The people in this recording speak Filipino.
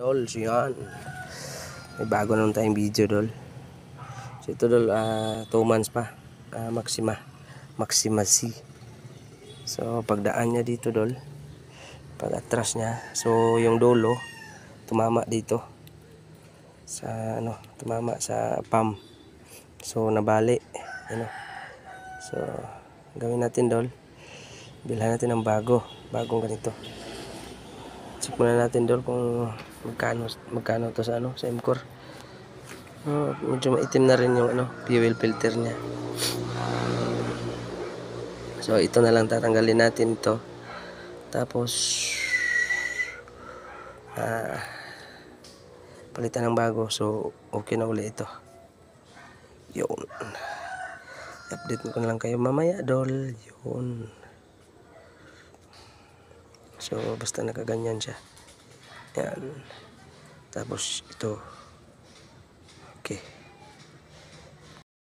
Dol, so yan. May bago naman tayong video, Dol. So ito, Dol, 2 months pa. Maxima C. So pagdaan niya dito, Dol, pag atras niya, so yung dulo tumama dito sa tumama sa pam. So nabali, So gawin natin, Dol. Bilhan natin ng bagong ganito. Check muna natin, Dol, kung magkano to sa sa MCOR. Medyo maitim na rin yung fuel filter niya. So ito na lang, tatanggalin natin ito. Tapos palitan ng bago. So okay na uli ito. Yun. Update ko na lang kayo mamaya, Dol. Yun. So basta nakaganyan siya. Yan. Tapos ito.